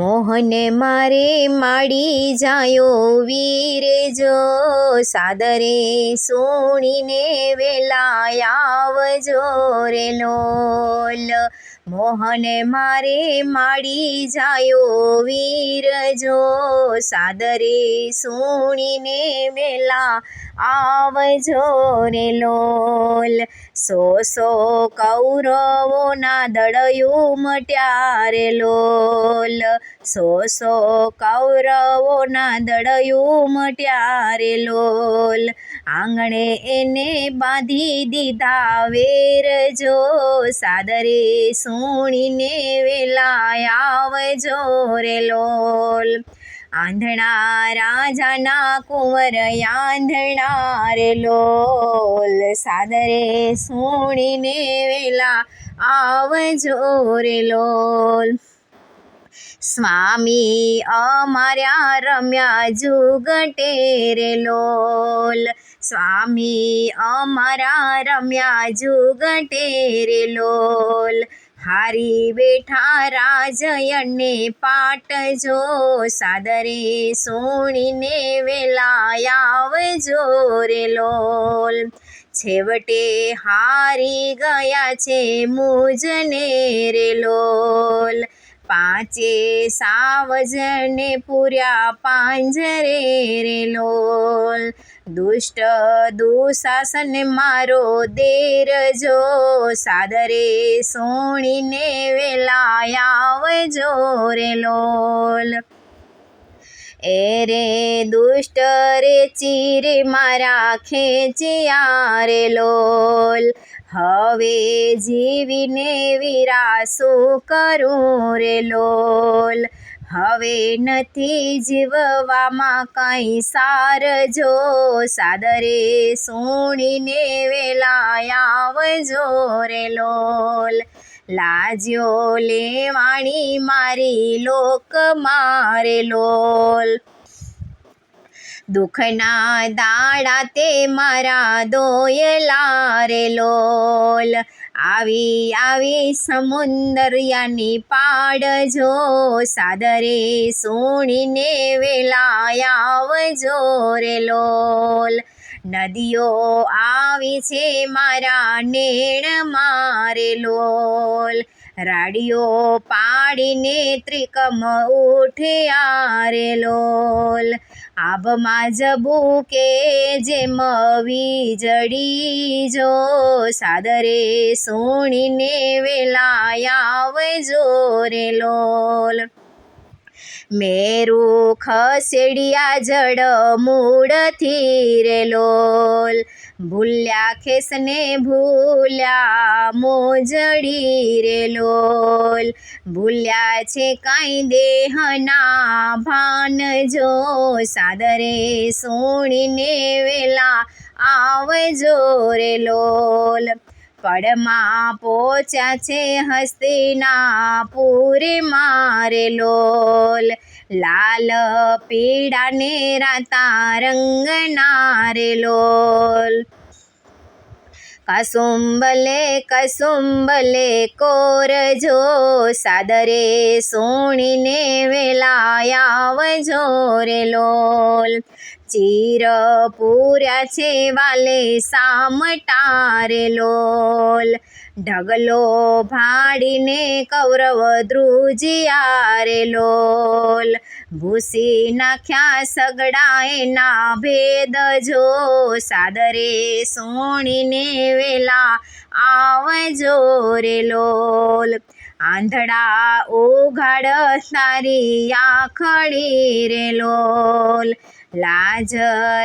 મોહને મારે માડી જાયો વીર જો, સાદરે સુણીને વેલા આવજો રે લોલ. મોહને મારે માડી જાયો વીર જો, સાદરે સુણીને વેલા આવજો રે લોલ. સો કૌરવોના દળયું મટ્યા રે લોલ. સો કૌરવોના દળયું મટ્યા રે લોલ. આંગણે એને બાંધી દીધા વેર જો, સાદરે સુણીને વેલા આવજો રે લોલ. આંધણા રાજાના કુંવર આંધણા રે લોલ, સાદરે સુણીને વેલા આવજો રે લોલ. સ્વામી અમાર્યા રમ્યા જુગટે રે લોલ. સ્વામી અમારા રમ્યા જુગટે રે લોલ. હારી બેઠા રાજયને પાટજો, સાદરે સુણીને વેલા આવજો રે લોલ. છેવટે હારી ગયા છે મુજને રે લોલ. પાંચે સાવજને પૂર્યા પાંજરે રે લોલ. દુષ્ટ દુશાસન મારો દેર જો, સાદરે સુણીને વેલા આવજો રે લોલ. એ રે દુષ્ટ રે ચીરે મારા ખેંચ્યા રે લોલ. હવે જીવીને વીરા શું કરું રે લોલ. હવે નથી જીવવામાં કાંઈ સાર જો, સાદરે સુણીને વેલા આવજો રે લોલ. લાજ્યો લેવાણી મારી લોક મારે લોલ. દુઃખના દાડા તે મારા દોયલા રે લોલ. આવી સમુંદરિયાની પાડજો, સાદરે સુણીને વેલા આવજો રે લોલ. નદીઓ આવી છે મારા નેણ મારે લોલ. રાડીઓ પાડીને ત્રિકમ ઉઠ્યા રે લોલ. આભમાં જબુકે જેમ વીજળી જો, સાદરે સુણીને વેલા આવજો રે લોલ. મેરુ ખસેડિયા જડ મૂળથી રે લોલ. ભૂલ્યા ખેસને ભૂલ્યા મોજડી રે લોલ. ભૂલ્યા છે કાંઈ દેહના ભાન જો, સાદરે સુણીને વેલા આવજો રે લોલ. પડમાં પહોંચ્યા છે હસ્તિનાપુર મારે લોલ. લાલ પીળા ને રાતા રંગના રે લોલ. કસુંબલે કોરજો, સાદરે સુણીને વેલા આવજો રે લોલ. ચીર પૂર્યા છે વાલે સામટા રે લોલ. ઢગલો ભાડીને કૌરવ ધ્રુજ્યા રે લોલ. ભૂસી નાખ્યા સગડા એના ભેદ જો, સાદરે સુણીને વેલા આવજો રે લોલ. આંધળા ઉઘાડ તારી આંખડી રે લોલ. લાજ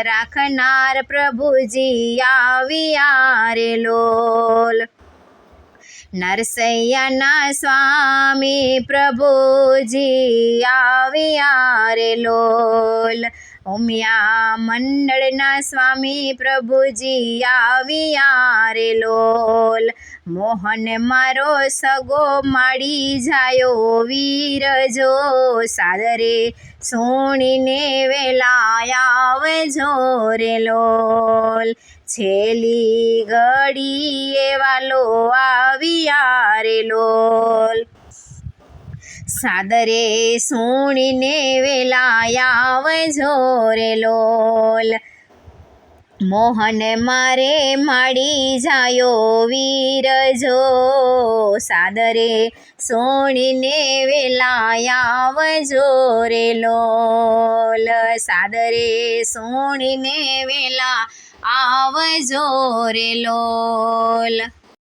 રાખનાર પ્રભુજી આવ્યા રે લોલ. નરસૈયાના સ્વામી પ્રભુજી આવ્યા રે લોલ. ઉમિયા મંડળના સ્વામી પ્રભુજી આવ્યા રે લોલ. મોહન મારો સગો માડી જાયો વીર જો, સાદરે સુણીને વેલા આવજો રે લોલ. છેલ્લી ઘડીએ વાલો આવ્યા રે લોલ. સાદરે સુણીને વેલા આવજો રે લોલ. મોહન મારે માડી જાયો વીર જો, સાદરે સોણીને વેલા આવજો રે લોલ. સાદરે સોણીને વેલા આવજો રે લોલ.